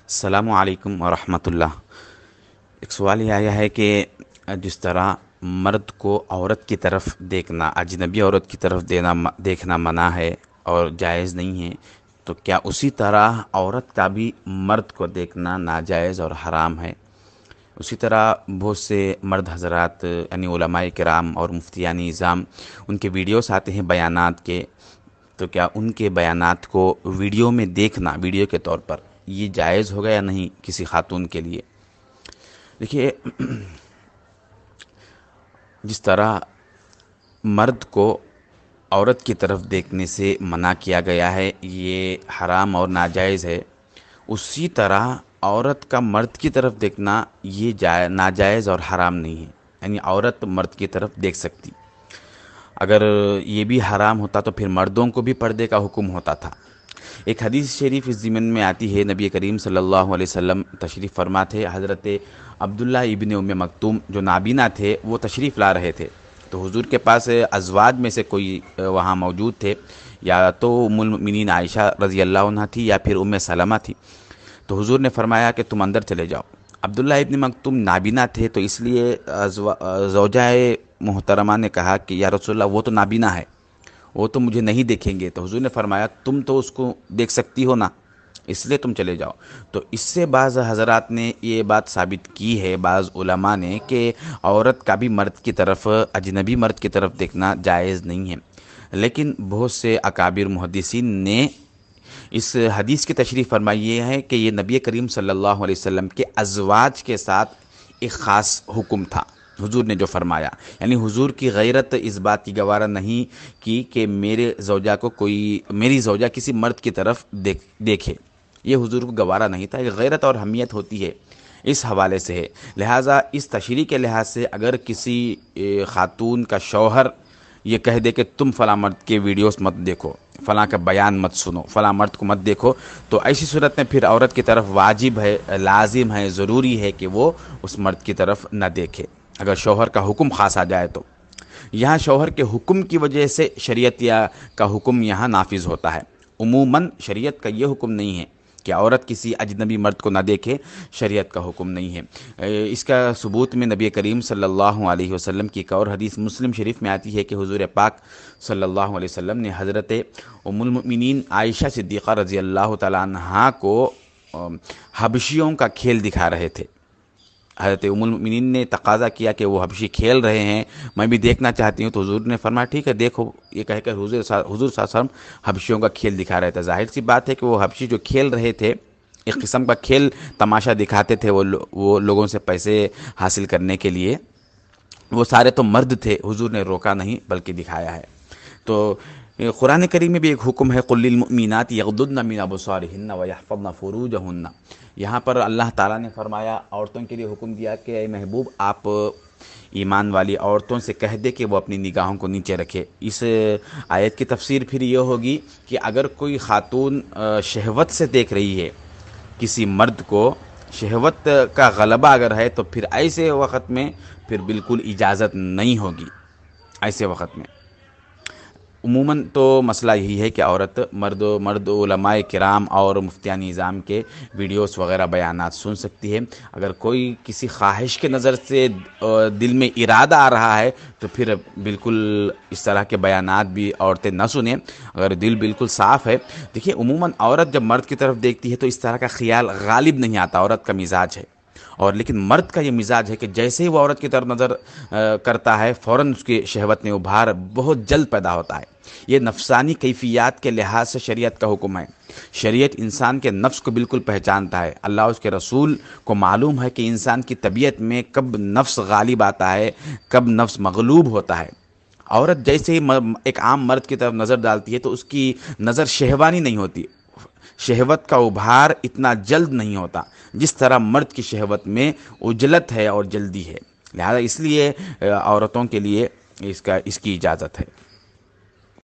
السلام علیکم ورحمۃ اللہ۔ ایک سوال یہ آیا ہے کہ جس طرح مرد کو عورت کی طرف دیکھنا، اجنبی عورت کی طرف دیکھنا منع ہے اور جائز نہیں ہے، تو کیا اسی طرح عورت کا بھی مرد کو دیکھنا ناجائز اور حرام ہے؟ اسی طرح بہت سے مرد حضرات یعنی علماء کرام اور مفتیان نظام ان کے ویڈیوز آتے ہیں بیانات کے، تو کیا ان کے بیانات کو ویڈیو میں دیکھنا، ویڈیو کے طور پر، یہ جائز ہوگا یا نہیں کسی خاتون کے لیے؟ دیکھیے، جس طرح مرد کو عورت کی طرف دیکھنے سے منع کیا گیا ہے، یہ حرام اور ناجائز ہے، اسی طرح عورت کا مرد کی طرف دیکھنا یہ ناجائز اور حرام نہیں ہے، یعنی عورت مرد کی طرف دیکھ سکتی۔ اگر یہ بھی حرام ہوتا تو پھر مردوں کو بھی پردے کا حکم ہوتا تھا۔ ایک حدیث شریف اس ضمن میں آتی ہے، نبی کریم صلی اللہ علیہ وسلم تشریف فرما تھے، حضرت عبداللہ ابن ام مکتوم جو نابینا تھے وہ تشریف لا رہے تھے، تو حضور کے پاس ازواج میں سے کوئی وہاں موجود تھے، یا تو ام المؤمنین عائشہ رضی اللہ عنہ تھی یا پھر ام سلمہ تھی، تو حضور نے فرمایا کہ تم اندر چلے جاؤ۔ عبداللہ ابن مکتوم نابینا تھے، تو اس لیے زوجہ محترمہ نے کہا کہ یا رسول اللہ وہ تو نابینا ہے، وہ تو مجھے نہیں دیکھیں گے، تو حضور نے فرمایا تم تو اس کو دیکھ سکتی ہو نا، اس لیے تم چلے جاؤ۔ تو اس سے بعض حضرات نے یہ بات ثابت کی ہے، بعض علماء نے، کہ عورت کا بھی مرد کی طرف، اجنبی مرد کی طرف دیکھنا جائز نہیں ہے، لیکن بہت سے اکابر محدثین نے اس حدیث کی تشریح فرمائی یہ ہے کہ یہ نبی کریم صلی اللہ علیہ وسلم کے ازواج کے ساتھ ایک خاص حکم تھا، حضور نے جو فرمایا، یعنی حضور کی غیرت اس بات کی گوارہ نہیں کی کہ میرے زوجہ کو میری زوجہ کسی مرد کی طرف دیکھے، یہ حضور کو گوارہ نہیں تھا، یہ غیرت اور حمیت ہوتی ہے، اس حوالے سے ہے۔ لہٰذا اس تشریح کے لحاظ سے اگر کسی خاتون کا شوہر یہ کہہ دے کہ تم فلاں مرد کے ویڈیوز مت دیکھو، فلاں کا بیان مت سنو، فلاں مرد کو مت دیکھو، تو ایسی صورت میں پھر عورت کی طرف واجب ہے، لازم ہے، ضروری ہے کہ وہ اس مرد کی طرف نہ دیکھے، اگر شوہر کا حکم خاص آ جائے تو۔ یہاں شوہر کے حکم کی وجہ سے شریعت کا حکم یہاں نافذ ہوتا ہے، عموماً شریعت کا یہ حکم نہیں ہے کہ عورت کسی اجنبی مرد کو نہ دیکھے، شریعت کا حکم نہیں ہے۔ اس کا ثبوت میں نبی کریم صلی اللہ علیہ وسلم کی ایک اور حدیث مسلم شریف میں آتی ہے کہ حضور پاک صلی اللہ علیہ وسلم نے حضرت ام المؤمنین عائشہ صدیقہ رضی اللہ تعالیٰ عنہا کو حبشیوں کا کھیل دکھا رہے تھے۔ حضرت ام المؤمنین نے تقاضا کیا کہ وہ حبشی کھیل رہے ہیں، میں بھی دیکھنا چاہتی ہوں، تو حضور نے فرمایا ٹھیک ہے دیکھو، یہ کہہ کر حضور صلی اللہ علیہ وسلم حبشیوں کا کھیل دکھا رہے تھے۔ ظاہر سی بات ہے کہ وہ حبشی جو کھیل رہے تھے، ایک قسم کا کھیل تماشا دکھاتے تھے وہ لوگوں سے پیسے حاصل کرنے کے لیے، وہ سارے تو مرد تھے، حضور نے روکا نہیں بلکہ دکھایا ہے۔ تو قرآن کریم میں بھی ایک حکم ہے، قُلِ لِلْمُؤْمِنَاتِ يَغْضُضْنَ مِنْ أَبْصَارِهِنَّ وَيَحْفَظْنَ فُرُوجَهُنَّ، یہاں پر اللہ تعالیٰ نے فرمایا، عورتوں کے لیے حکم دیا کہ اے محبوب آپ ایمان والی عورتوں سے کہہ دے کہ وہ اپنی نگاہوں کو نیچے رکھے۔ اس آیت کی تفسیر پھر یہ ہوگی کہ اگر کوئی خاتون شہوت سے دیکھ رہی ہے کسی مرد کو، شہوت کا غلبہ اگر ہے، تو پھر ایسے وقت میں پھر بالکل اجازت نہیں ہوگی، ایسے وقت میں۔ عموماً تو مسئلہ یہی ہے کہ عورت مرد علماء کرام اور مفتیان نظام کے ویڈیوز وغیرہ بیانات سن سکتی ہے۔ اگر کوئی کسی خواہش کے نظر سے دل میں ارادہ آ رہا ہے تو پھر بالکل اس طرح کے بیانات بھی عورتیں نہ سنیں، اگر دل بالکل صاف ہے۔ دیکھیے، عموماً عورت جب مرد کی طرف دیکھتی ہے تو اس طرح کا خیال غالب نہیں آتا، عورت کا مزاج ہے، اور لیکن مرد کا یہ مزاج ہے کہ جیسے ہی وہ عورت کی طرف نظر کرتا ہے، فوراً اس کی شہوت میں ابھار بہت جلد پیدا ہوتا ہے۔ یہ نفسانی کیفیات کے لحاظ سے شریعت کا حکم ہے۔ شریعت انسان کے نفس کو بالکل پہچانتا ہے، اللہ اور اس کے رسول کو معلوم ہے کہ انسان کی طبیعت میں کب نفس غالب آتا ہے، کب نفس مغلوب ہوتا ہے۔ عورت جیسے ہی ایک عام مرد کی طرف نظر ڈالتی ہے تو اس کی نظر شہوانی نہیں ہوتی، شہوت کا ابھار اتنا جلد نہیں ہوتا جس طرح مرد کی شہوت میں عجلت ہے اور جلدی ہے، لہذا اس لیے عورتوں کے لیے اس کی اجازت ہے۔